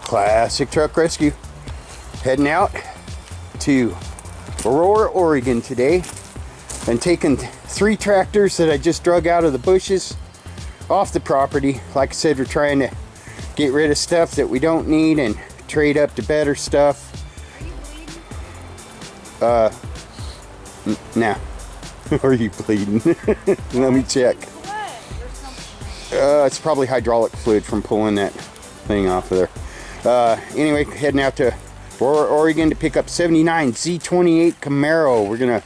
Classic Truck Rescue. Heading out to Aurora, Oregon today and taking 3 tractors that I just drug out of the bushes off the property. Like I said, we're trying to get rid of stuff that we don't need and trade up to better stuff. Are you bleeding? Nah. Are you bleeding? Let me check. It's probably hydraulic fluid from pulling that thing off of there. Anyway, heading out to Aurora, Oregon to pick up 79 Z-28 Camaro. We're gonna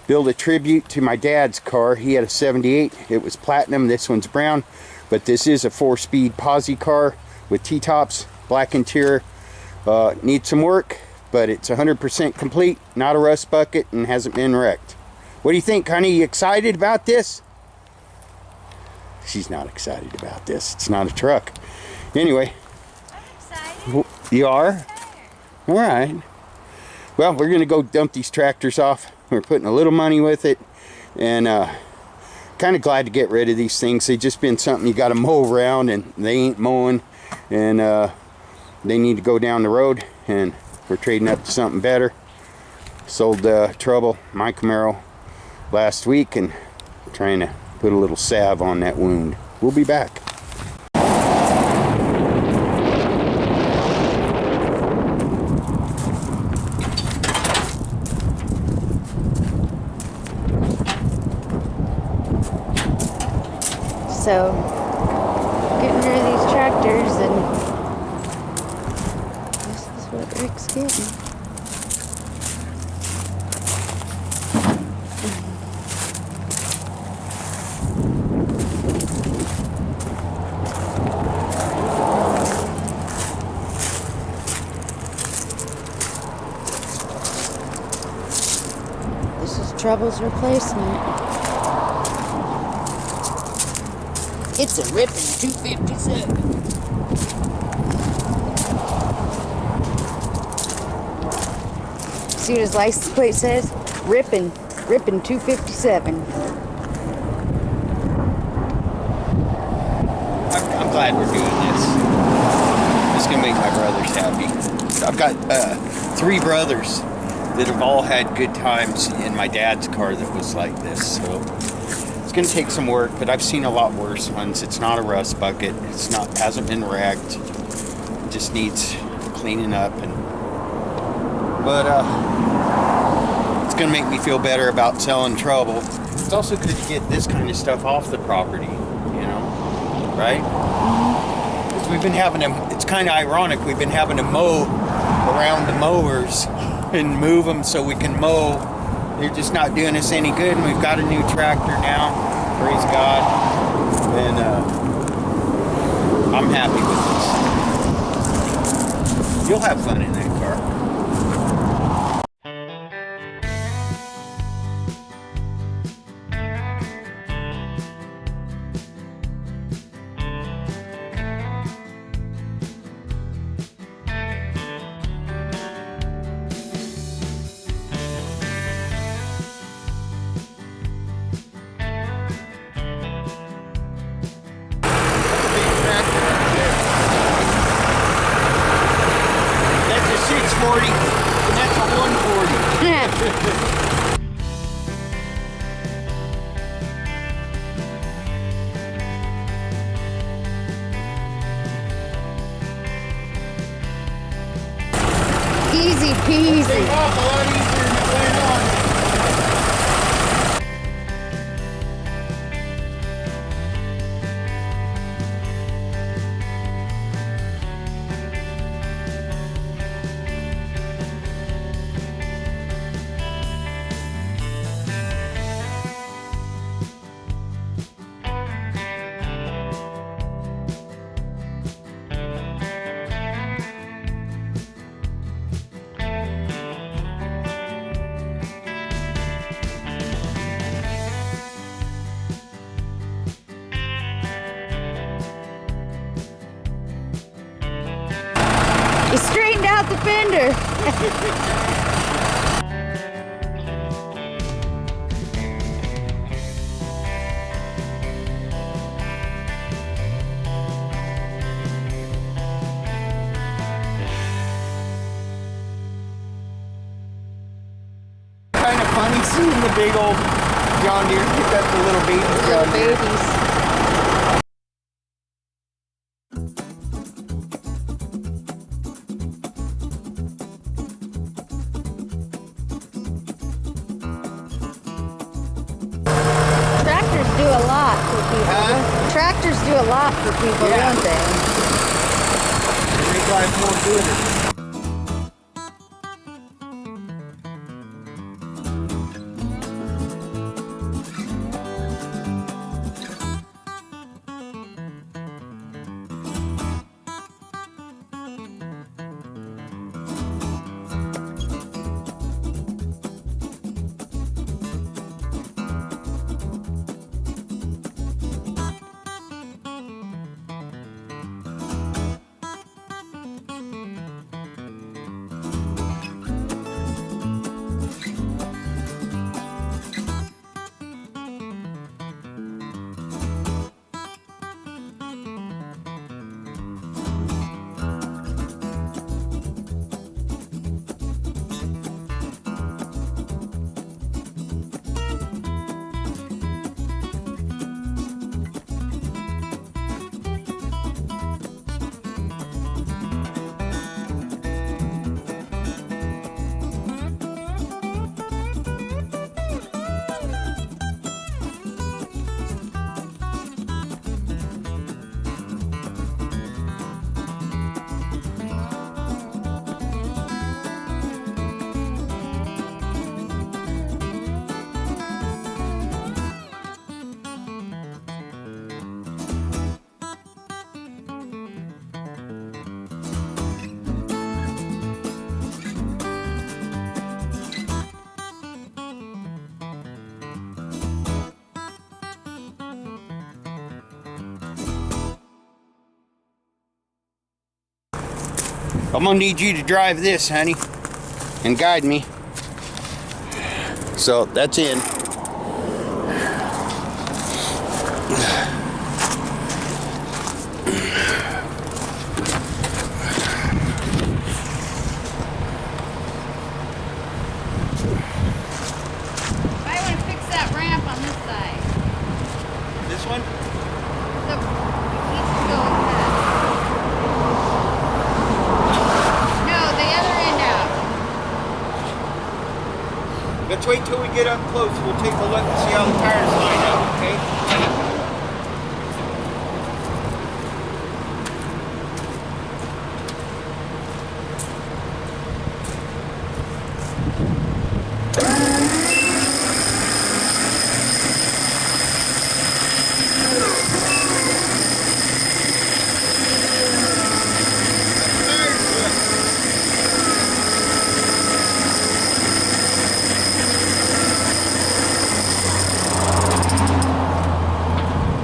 build a tribute to my dad's car. He had a 78. It was platinum. This one's brown, but this is a 4-speed posi car with T-tops, black interior. Needs some work, but it's 100% complete, not a rust bucket, and hasn't been wrecked. What do you think, honey? You excited about this? She's not excited about this. It's not a truck. Anyway. I'm excited. You are? All right. Well, we're going to go dump these tractors off. We're putting a little money with it. And kind of glad to get rid of these things. They've just been something you got to mow around, and they ain't mowing. And they need to go down the road. And we're trading up to something better. Sold Trouble, my Camaro, last week, and trying to put a little salve on that wound. We'll be back. So, getting rid of these tractors, and this is what Rick's getting. This is Trouble's replacement. It's a ripping 257. See what his license plate says? Ripping 257. I'm glad we're doing this. It's gonna make my brothers happy. I've got 3 brothers that have all had good times in my dad's car that was like this. So it's gonna take some work, but I've seen a lot worse ones. It's not a rust bucket. Hasn't been wrecked. It just needs cleaning up, but it's gonna make me feel better about selling Trouble. It's also good to get this kind of stuff off the property, you know, right? Because we've been having to, it's kind of ironic, we've been having to mow around the mowers and move them so we can mow. They're just not doing us any good, and we've got a new tractor now, praise God, and I'm happy with this. You'll have fun in that car. And that's a 140. Easy peasy. Take off a lot easier than it went on. You straightened out the fender. seen the big old John Deere pick up the little baby John Deere. babies. Tractors do a lot for people. Huh? Tractors do a lot for people, Yeah. don't they? They make life more good. I'm gonna need you to drive this, honey, and guide me. So that's in. I want to fix that ramp on this side. This one? The, it needs to go like that. No, the other end out. Let's wait till we get up close. We'll take a look and see how the tires line up, okay?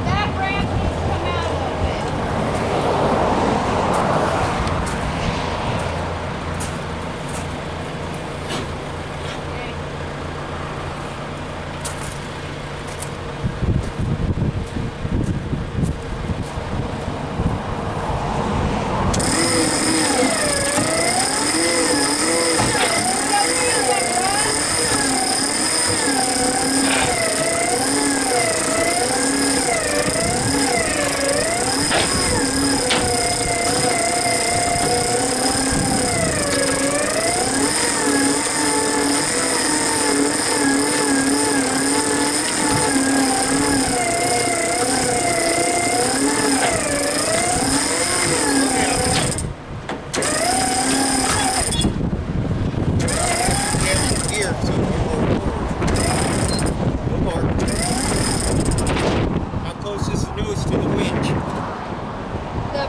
That ramp needs to come out a little bit. Okay. Here, so no more. How close is the nose to the winch? The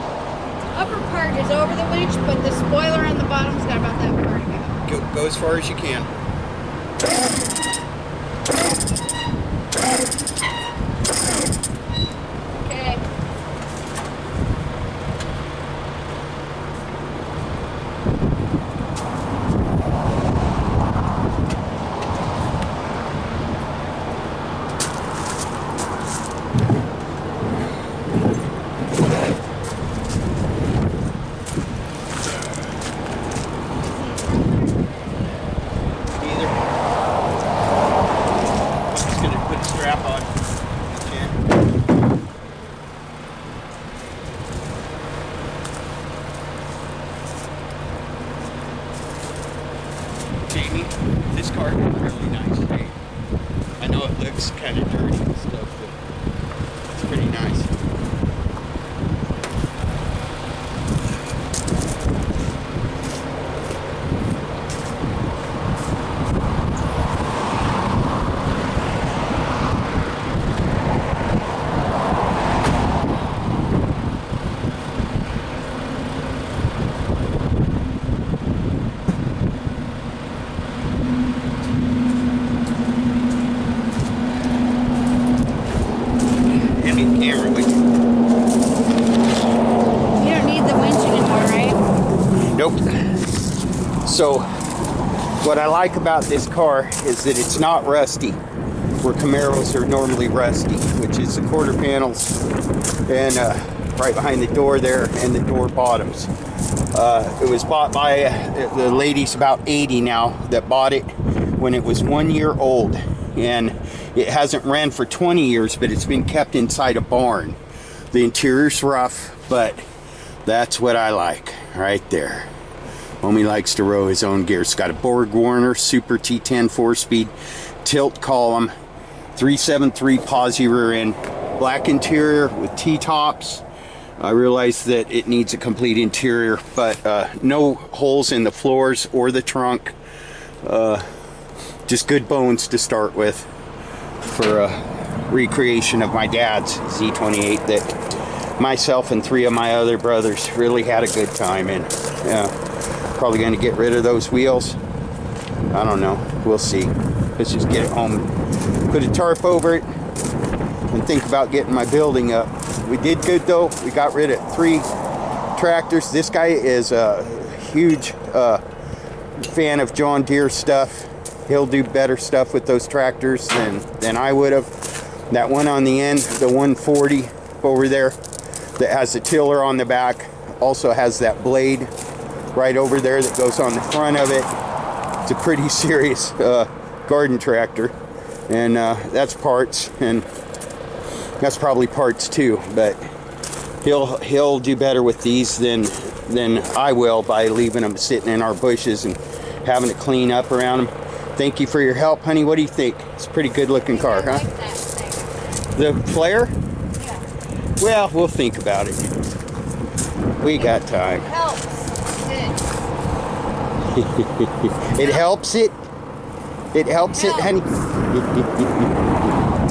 upper part is over the winch, but the spoiler on the bottom's got about that far to go. Go as far as you can. Okay. Either. Jamie, this car is really nice. Hey, I know it looks kind of dirty and stuff, but it's pretty nice. Camera with you. You don't need the winch anymore, right? Nope. So, what I like about this car is that it's not rusty, where Camaros are normally rusty, which is the quarter panels and right behind the door there and the door bottoms. It was bought by the lady's about 80 now that bought it when it was 1 year old, and it hasn't ran for 20 years, but it's been kept inside a barn. The interior's rough, but that's what I like right there. Homie likes to row his own gear. It's got a Borg Warner Super T10 4-speed tilt column, 373 posi rear end, black interior with T-tops. I realize that it needs a complete interior, but no holes in the floors or the trunk. Just good bones to start with for a recreation of my dad's Z-28 that myself and 3 of my other brothers really had a good time in. Probably going to get rid of those wheels. I don't know. We'll see. Let's just get it home, put a tarp over it, and think about getting my building up. We did good though. We got rid of 3 tractors. This guy is a huge fan of John Deere stuff. He'll do better stuff with those tractors than I would have. That one on the end, the 140 over there that has the tiller on the back, also has that blade right over there that goes on the front of it. It's a pretty serious garden tractor, and that's parts, and that's probably parts too, but he'll do better with these than I will by leaving them sitting in our bushes and having to clean up around them. Thank you for your help, honey. What do you think? It's a pretty good looking car, huh? Like that thing. The flare? Yeah. Well, we'll think about it. We got time. Helps. It helps it? It helps it, honey?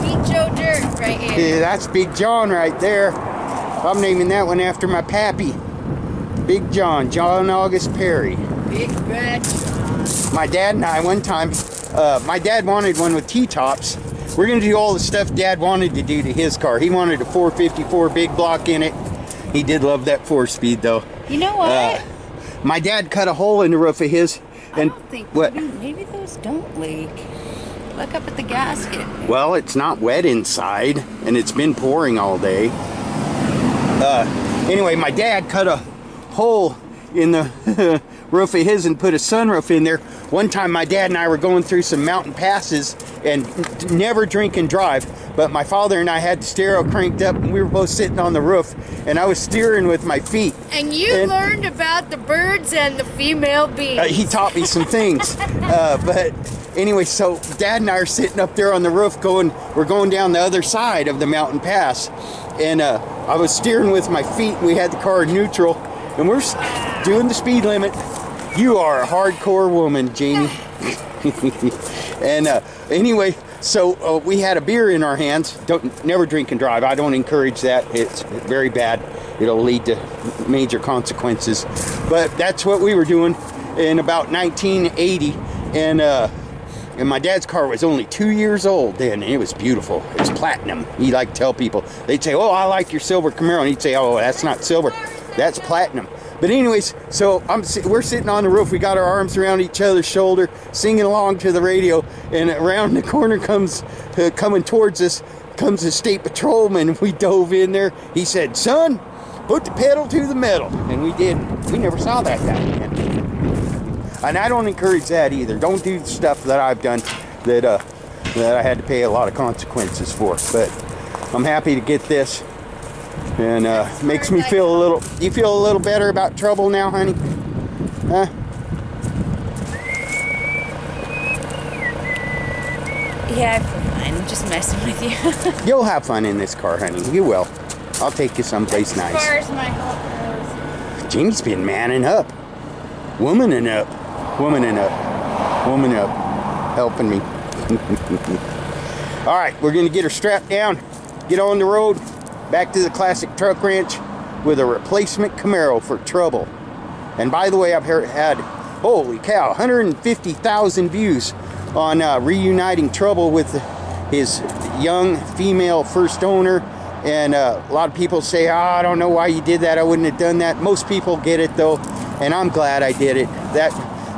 Meet Joe Dirt right here. Yeah, that's Big John right there. I'm naming that one after my pappy. Big John, John August Perry. Big Red. My dad and I, one time, my dad wanted one with T-tops. We're going to do all the stuff Dad wanted to do to his car. He wanted a 454 big block in it. He did love that 4-speed, though. You know what? My dad cut a hole in the roof of his. And I don't think, what? Maybe those don't leak. Look up at the gasket. Well, it's not wet inside, and it's been pouring all day. Anyway, my dad cut a hole in the roof of his and put a sunroof in there. One time my dad and I were going through some mountain passes and never drink and drive, but my father and I had the stereo cranked up and we were both sitting on the roof and I was steering with my feet. And you learned about the birds and the female bees. He taught me some things. But anyway, so Dad and I are sitting up there on the roof we're going down the other side of the mountain pass, and I was steering with my feet. We had the car in neutral and we're doing the speed limit. You are a hardcore woman, Jamie. And anyway, so we had a beer in our hands. Never drink and drive. I don't encourage that. It's very bad. It'll lead to major consequences. But that's what we were doing in about 1980. And my dad's car was only 2 years old then, and it was beautiful. It was platinum. He liked to tell people. They'd say, "Oh, I like your silver Camaro," and he'd say, "Oh, that's not silver. That's platinum." But anyways, so we're sitting on the roof. We got our arms around each other's shoulder, singing along to the radio. And around the corner coming towards us, comes a state patrolman. We dove in there. He said, "Son, put the pedal to the metal." And we did. We never saw that guy again. And I don't encourage that either. Don't do the stuff that I've done that I had to pay a lot of consequences for. But I'm happy to get this. And makes me feel a little. You feel a little better about trouble now, honey? Huh? Yeah, I feel fine. I'm just messing with you. You'll have fun in this car, honey. You will. I'll take you someplace nice. As far as my help goes. Jamie's been manning up. Womaning up. Womaning up. Woman up. Helping me. Alright, we're going to get her strapped down. Get on the road. Back to the classic truck ranch with a replacement Camaro for trouble. And by the way, I've had, holy cow, 150,000 views on reuniting Trouble with his young female first owner. And a lot of people say, oh, I don't know why you did that. I wouldn't have done that. Most people get it though, and I'm glad I did it. That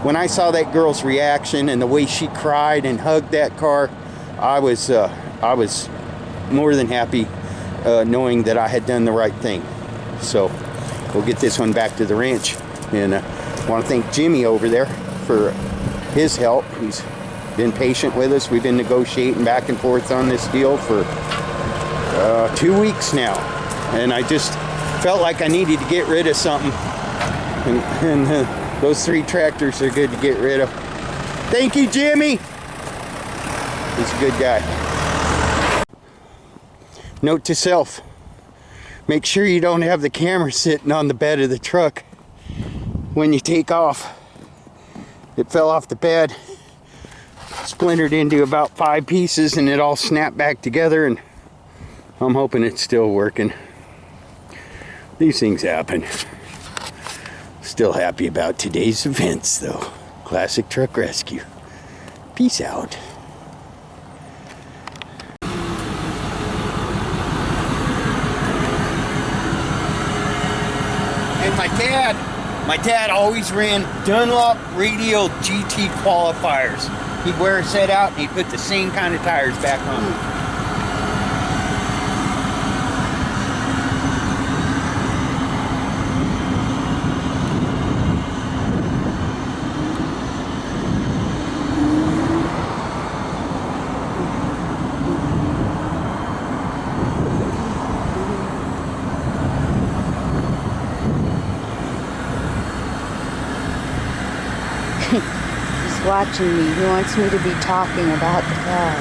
when I saw that girl's reaction and the way she cried and hugged that car, I was more than happy knowing that I had done the right thing. So we'll get this one back to the ranch, and I want to thank Jimmy over there for his help. He's been patient with us. We've been negotiating back and forth on this deal for 2 weeks now, and I just felt like I needed to get rid of something, and those 3 tractors are good to get rid of. Thank you, Jimmy. He's a good guy. Note to self, make sure you don't have the camera sitting on the bed of the truck when you take off. It fell off the bed, splintered into about 5 pieces, and it all snapped back together, and I'm hoping it's still working. These things happen. Still happy about today's events though. Classic Truck Rescue. Peace out. And my dad always ran Dunlop Radial GT qualifiers. He'd wear a set out and he'd put the same kind of tires back on. Watching me. He wants me to be talking about the car.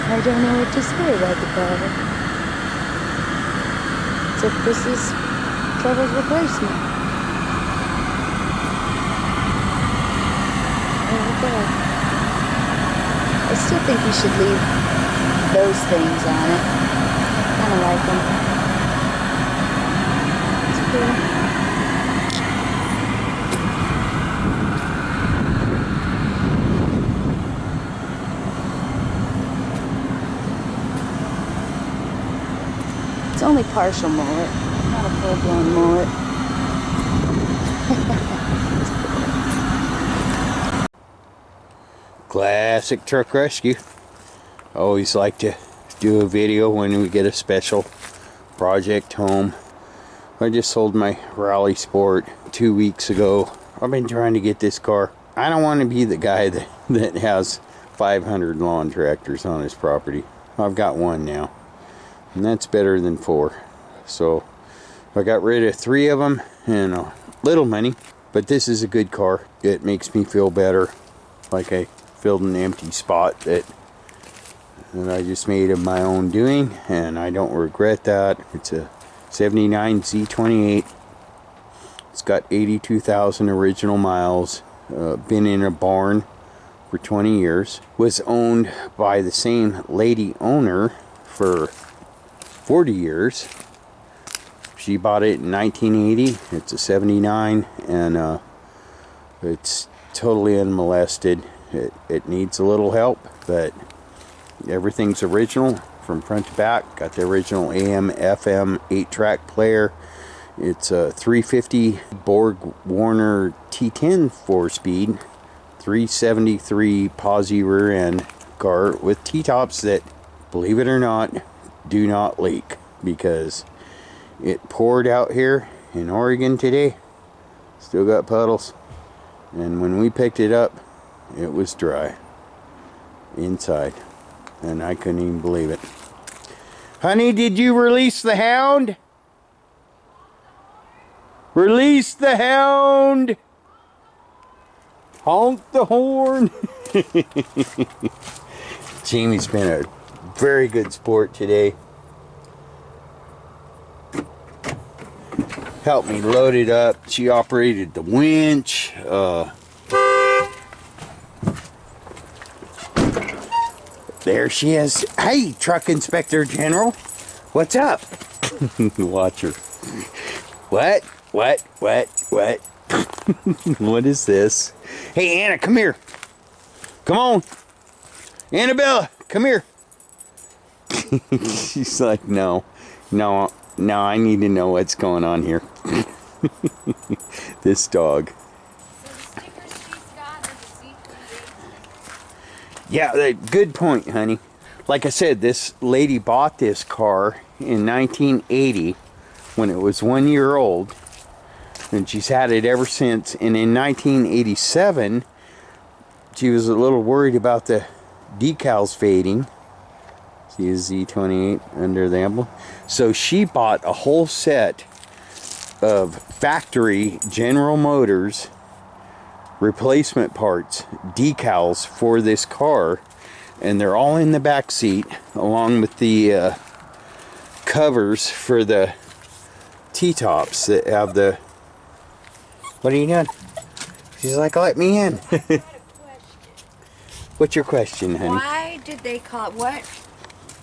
I don't know what to say about the car. Except this is Trevor's replacement. Okay. I still think you should leave those things on it. Kind of like them. It's cool. It's only partial mullet, not a full-blown mullet. Classic Truck Rescue. I always like to do a video when we get a special project home. I just sold my Raleigh Sport 2 weeks ago. I've been trying to get this car. I don't want to be the guy that has 500 lawn tractors on his property. I've got one now, and that's better than 4. So I got rid of 3 of them and a little money, but this is a good car. It makes me feel better, like I filled an empty spot that I just made of my own doing, and I don't regret that. It's a 79 Z-28. It's got 82,000 original miles. Been in a barn for 20 years. Was owned by the same lady owner for 40 years. She bought it in 1980. It's a 79, and it's totally unmolested. It needs a little help, but everything's original from front to back. Got the original AM FM 8-track player. It's a 350 Borg Warner T10 4-speed, 373 posi rear end car with T-tops that, believe it or not, do not leak, because it poured out here in Oregon today. Still got puddles, and when we picked it up, it was dry inside, and I couldn't even believe it. Honey, did you release the hound? Release the hound! Honk the horn! Jamie's been a very good sport today. Helped me load it up. She operated the winch. There she is. Hey, Truck Inspector General. What's up? Watch her. What? What is this? Hey, Anna, come here. Come on. Annabella, come here. She's like, no, I need to know what's going on here. This dog. Yeah, good point, honey. Like I said, this lady bought this car in 1980 when it was 1 year old, and she's had it ever since. And in 1987, she was a little worried about the decals fading. See a Z-28 under the emblem. So she bought a whole set of factory General Motors replacement parts, decals for this car, and they're all in the back seat along with the covers for the T-tops that have the... What are you doing? She's like, let me in. What's your question, honey? Why did they call it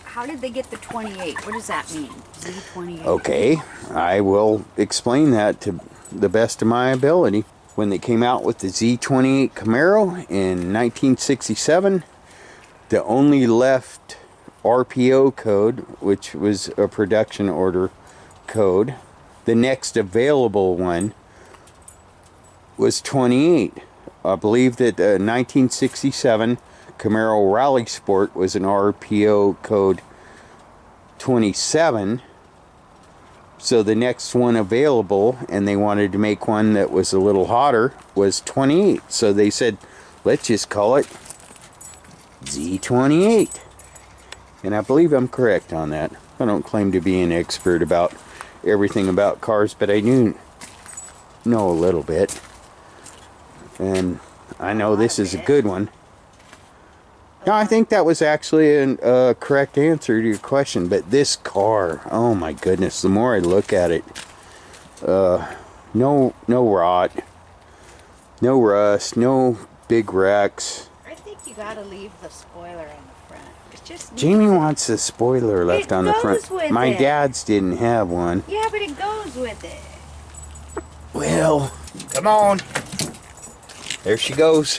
how did they get the 28? What does that mean? Z-28. Okay, I will explain that to the best of my ability. When they came out with the Z-28 Camaro in 1967, the only left RPO code, which was a production order code, the next available one was 28. I believe that the 1967 Camaro Rally Sport was an RPO code 27. So the next one available, and they wanted to make one that was a little hotter, was 28. So they said, let's just call it Z-28. And I believe I'm correct on that. I don't claim to be an expert about everything about cars, but I do know a little bit. And I know this is a good one. No, I think that was actually a correct answer to your question. But this car, oh my goodness, the more I look at it, no rot, no rust, no big wrecks. I think you gotta leave the spoiler on the front. It's just Jamie wants the spoiler left on the front. My dad's didn't have one. Yeah, but it goes with it. Well, come on. There she goes.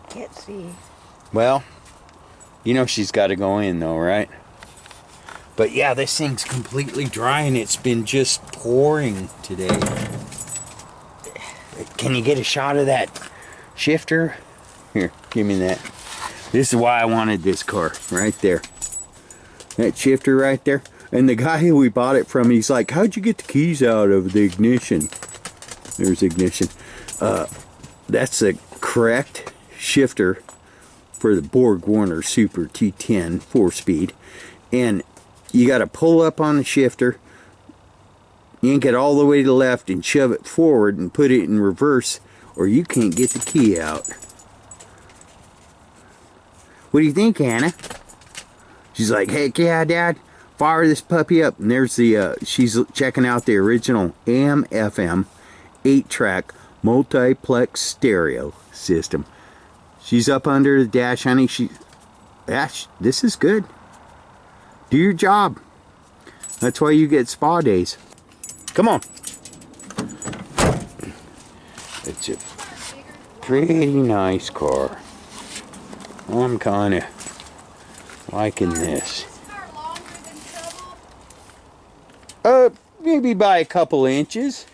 Can't see. Well, you know she's got to go in though, right? But yeah, this thing's completely dry and it's been just pouring today. Can you get a shot of that shifter? Here, give me that. This is why I wanted this car, right there. That shifter right there. And the guy who we bought it from, he's like, how'd you get the keys out of the ignition? There's ignition. That's the correct shifter for the Borg Warner Super T10 4-speed, and you got to pull up on the shifter, yank it all the way to the left and shove it forward and put it in reverse, or you can't get the key out. What do you think, Hannah? She's like, heck yeah, Dad, fire this puppy up. And there's the she's checking out the original AM FM 8-track multiplex stereo system. She's up under the dash, honey. This is good. Do your job. That's why you get spa days. Come on. It's a pretty nice car. I'm kind of liking this. Maybe by a couple inches.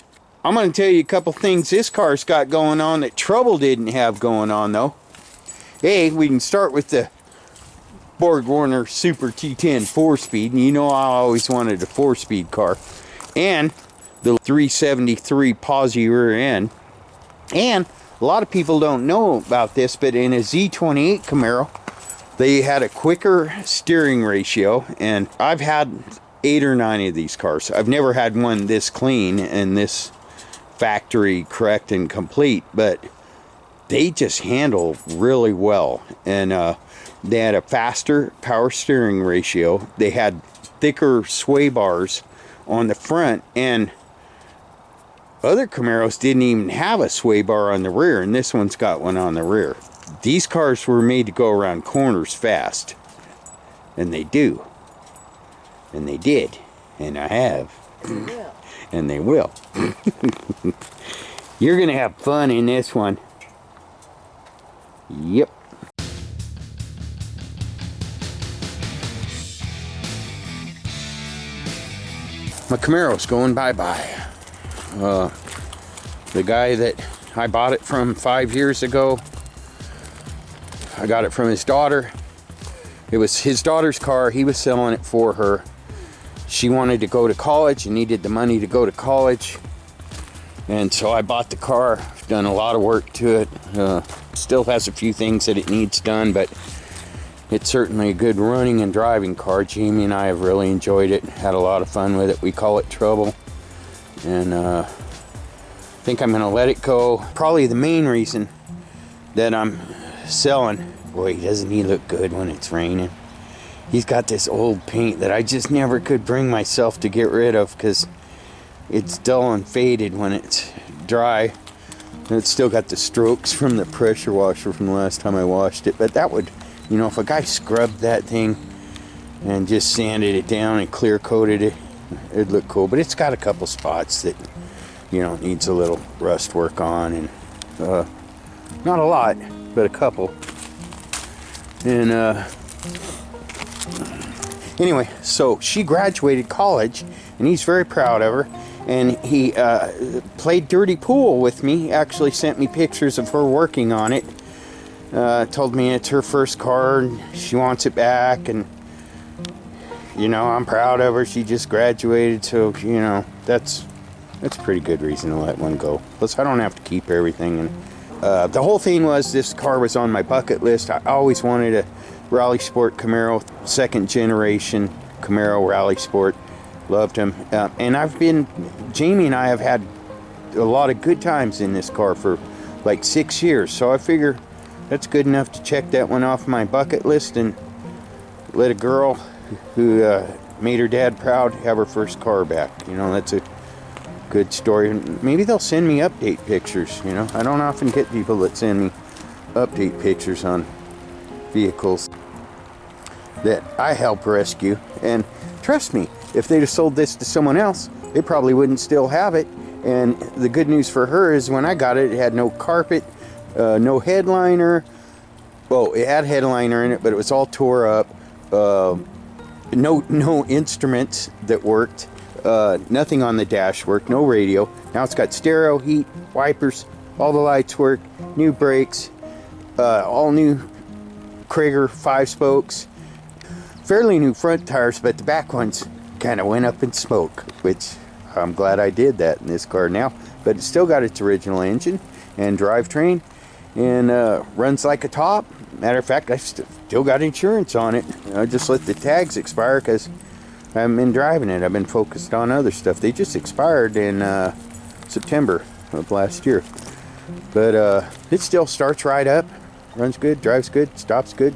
I'm going to tell you a couple things this car's got going on that Trouble didn't have going on, though. Hey, we can start with the Borg Warner Super T10 4-speed. And you know I always wanted a 4-speed car. And the 373 posi rear end. And a lot of people don't know about this, but in a Z-28 Camaro, they had a quicker steering ratio. And I've had 8 or 9 of these cars. I've never had one this clean and this factory correct and complete, but they just handle really well. And they had a faster power steering ratio. They had thicker sway bars on the front, and other Camaros didn't even have a sway bar on the rear, and this one's got one on the rear. These cars were made to go around corners fast, and they do, and they did, and I have, and they will. You're gonna have fun in this one. Yep. My Camaro's going bye-bye. The guy that I bought it from 5 years ago, I got it from his daughter. It was his daughter's car. He was selling it for her. She wanted to go to college and needed the money to go to college. And so I bought the car. Done a lot of work to it. Still has a few things that it needs done, but it's certainly a good running and driving car. Jamie and I have really enjoyed it. Had a lot of fun with it. We call it Trouble. And I think I'm going to let it go. Probably the main reason that I'm selling. Boy, doesn't he look good when it's raining. He's got this old paint that I just never could bring myself to get rid of because it's dull and faded when it's dry. And it's still got the strokes from the pressure washer from the last time I washed it. But that would, you know, if a guy scrubbed that thing and just sanded it down and clear coated it, it'd look cool. But it's got a couple spots that, you know, needs a little rust work on, and not a lot, but a couple. And anyway, so she graduated college, and he's very proud of her. And he played dirty pool with me. Actually sent me pictures of her working on it. Told me it's her first car and she wants it back, and you know, I'm proud of her. She just graduated, so you know, that's a pretty good reason to let one go. Plus I don't have to keep everything. And the whole thing was, this car was on my bucket list. I always wanted a Rally Sport Camaro, second generation Camaro Rally Sport. Loved him. And Jamie and I have had a lot of good times in this car for like 6 years. So I figure that's good enough to check that one off my bucket list and let a girl who made her dad proud have her first car back. You know, that's a good story. Maybe they'll send me update pictures, you know. I don't often get people that send me update pictures on vehicles that I help rescue. And trust me, if they'd have sold this to someone else, they probably wouldn't still have it. And the good news for her is when I got it, it had no carpet, no headliner. Well, it had headliner in it, but it was all tore up. No instruments that worked. Nothing on the dash worked. No radio. Now it's got stereo, heat, wipers, all the lights work, new brakes, all new Krager 5-spokes. Fairly new front tires, but the back ones kind of went up in smoke, which I'm glad I did that in this car now. But it's still got its original engine and drivetrain, and runs like a top. Matter of fact, I still got insurance on it. I just let the tags expire because I haven't been driving it. I've been focused on other stuff. They just expired in September of last year. But it still starts right up, runs good, drives good, stops good,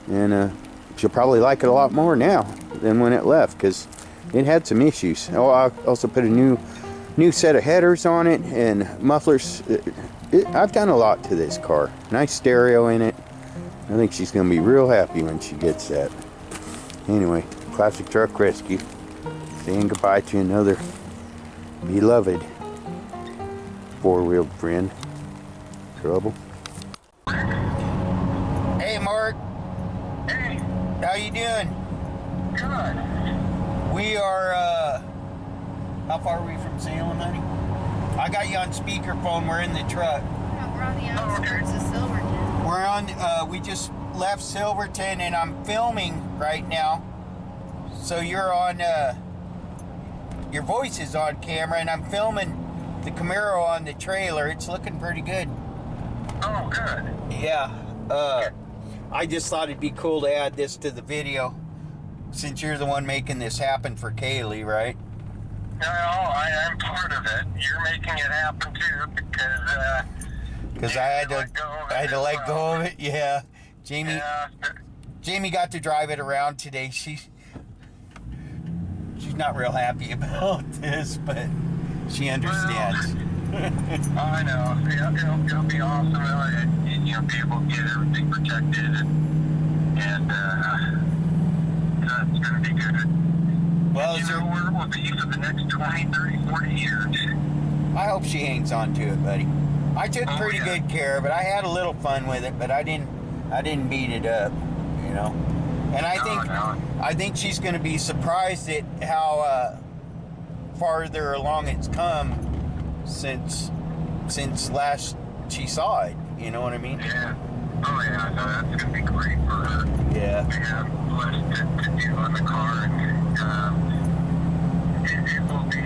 and she'll probably like it a lot more now than when it left, because it had some issues. Oh, I also put a new set of headers on it and mufflers. I've done a lot to this car. Nice stereo in it. I think she's going to be real happy when she gets that. Anyway, Classic Truck Rescue, saying goodbye to another beloved four-wheeled friend. Trouble. Hey, Mark. Hey, How you doing? good. We are, how far are we from Salem, honey? I got you on speakerphone. We're in the truck. No, we're on the outskirts of Silverton. We're on, we just left Silverton, and I'm filming right now. So you're on, your voice is on camera, and I'm filming the Camaro on the trailer. It's looking pretty good. Oh, good. Yeah, I just thought it'd be cool to add this to the video, since you're the one making this happen for Kaylee, right? No, I'm part of it. You're making it happen too, because because I had to let go of it. Yeah, Jamie got to drive it around today. She's not real happy about this, but she understands. I know. It'll be awesome. Be able to get everything protected, and it's going to be good. Well, Where it will be for the next 20, 30, 40 years. I hope she hangs on to it, buddy. I took pretty good care of it. I had a little fun with it, but I didn't beat it up, you know. And I think she's going to be surprised at how farther along it's come since last she saw it. You know what I mean? Yeah. Oh yeah. No, that's going to be great for her. Yeah. To have less to do on the car, and it will be.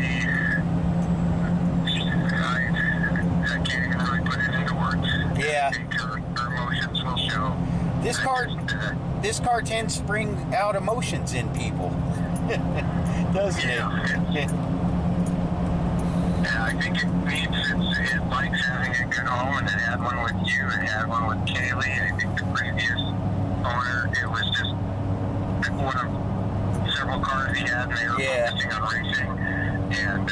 I can't even really put it into words. Yeah. I think her emotions will show. This car tends to bring out emotions in people, doesn't it? Yeah, I think it likes having a good home, and it had one with you, and it had one with Kaylee. I think the previous owner, it was just one of several cars he had, and they were focusing on racing. And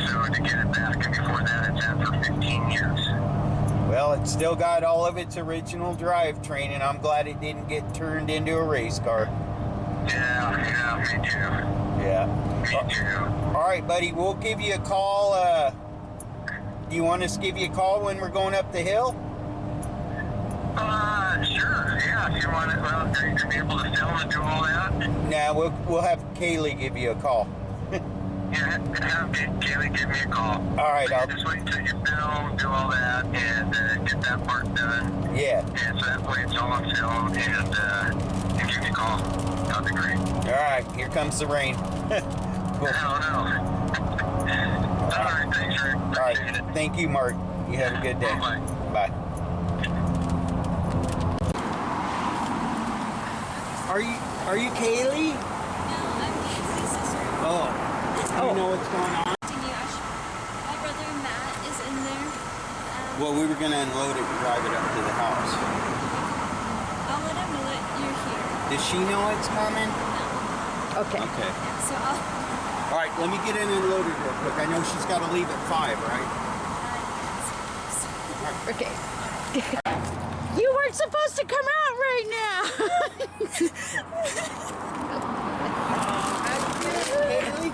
so to get it back, and before that, it's had for 15 years. Well, it's still got all of its original drivetrain, and I'm glad it didn't get turned into a race car. Yeah, me too. Yeah. Me too. All right, buddy, we'll give you a call. Do you want us to give you a call when we're going up the hill? Sure. Yeah, if you want it, well, are you going to be able to film and do all that? Nah, we'll have Kaylee give you a call. Yeah, have Kaylee give me a call. All right, I'll just wait till you film, do all that, and get that part done. Yeah. And so that way it's all on film, and give me a call. That'll be great. All right, here comes the rain. Cool. I don't know. All right, thanks, Rick. All right, thank you, Mark. You have a good day. Bye. Bye. Are you Kaylee? No, I'm Kaylee's sister. Oh. You know what's going on? My brother Matt is in there. Well, we were gonna unload it and drive it up to the house. I'll let him know that you're here. Does she know it's coming? No. Okay. Okay. So I'll. All right, let me get in and load it real quick. I know she's got to leave at 5, right? Okay. You weren't supposed to come out right now. Kaylee?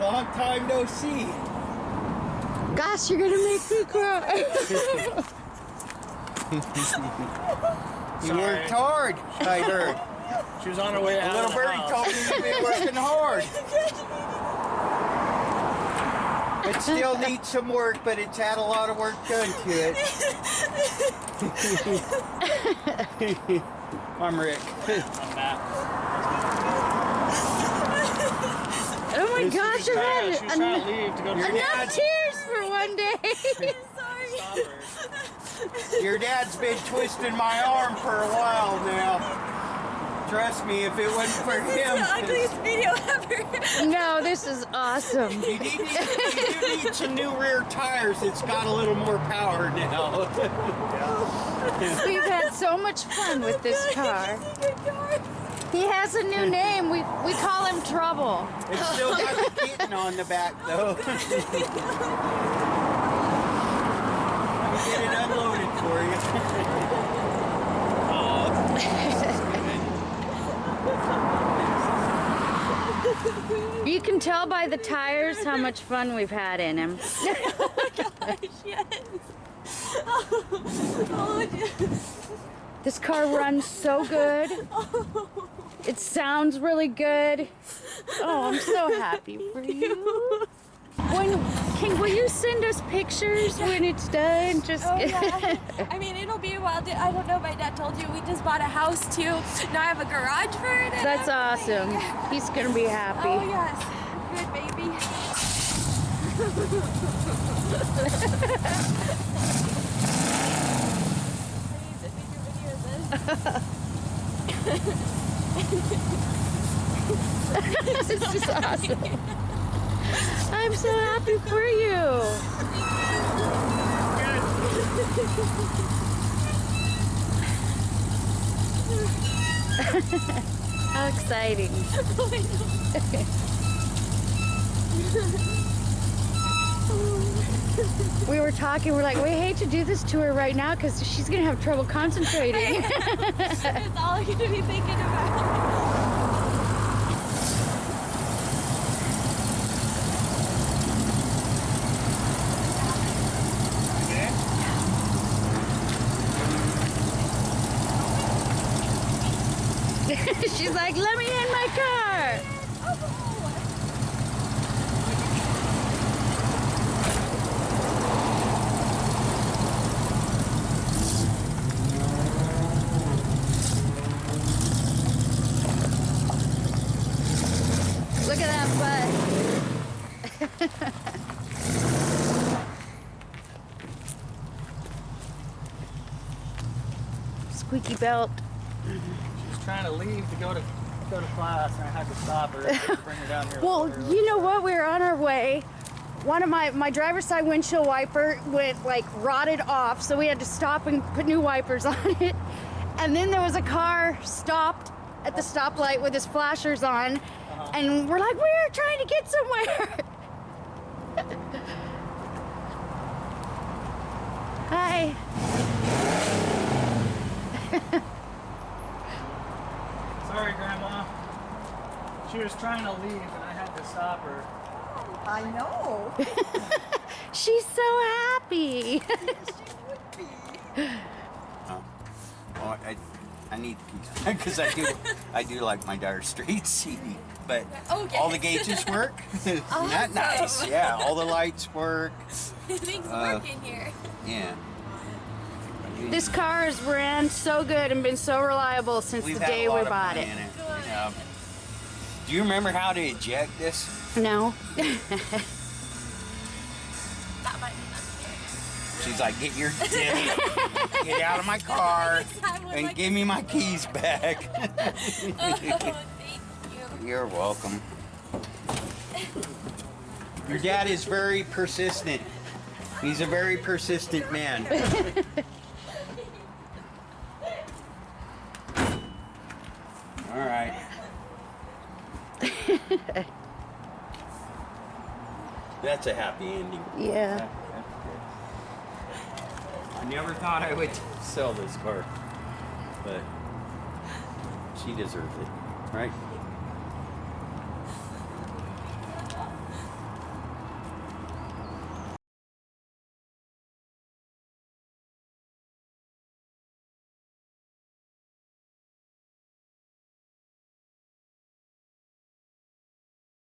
Long time no see. Gosh, you're gonna make me cry. You worked hard, I heard. She was on her way out. A little birdie told me you've been working hard. It still needs some work, but it's had a lot of work done to it. I'm Rick. I'm Matt. Oh my gosh, I've had She was trying to leave to go to enough tears for one day. Sorry. Your dad's been twisting my arm for a while now. Trust me, if it wasn't for him. The ugliest video ever. No, this is awesome. You do need some new rear tires. It's got a little more power now. We've had so much fun with this car. He has a new name. We call him Trouble. It's still got the kitten on the back, though. Let me get it unloaded for you. You can tell by the tires how much fun we've had in him. Oh my gosh, yes. Oh, This car runs so good. It sounds really good. Oh, I'm so happy for you. Will you send us pictures when it's done? Just yeah. I mean, it'll be a while. I don't know if my dad told you, we just bought a house too. Now I have a garage for it. That's awesome. He's gonna be happy. Oh yes, good baby. This is awesome. I'm so happy for you. How exciting. We were talking, we're like, we hate to do this to her right now because she's going to have trouble concentrating. That's all I'm going to be thinking about. She's like, let me in my car. Look at that butt. Squeaky belt. She's trying to leave to go to class, and I had to stop her and bring her down here. Well, you know what? We were on our way. One of my driver's side windshield wiper went like rotted off, so we had to stop and put new wipers on it. And then there was a car stopped at the stoplight with his flashers on, and we're like, we're trying to get somewhere. Hi. Sorry, Grandma. She was trying to leave, and I had to stop her. I know. She's so happy. Well, I need peace because I do like my Dire Straits CD, but Okay. all the gauges work. Isn't that nice? Yeah, all the lights work. Things work in here. Yeah. This car has ran so good and been so reliable since We've the had day a lot we of bought fun it. in it. Yeah. Do you remember how to eject this? No. That might be necessary. She's like, get out of my car and Like, give me my keys back. oh, thank you. You're welcome. Your dad is very persistent. He's a very persistent man. All right. That's a happy ending. Yeah. I never thought I would sell this car, but she deserves it, right?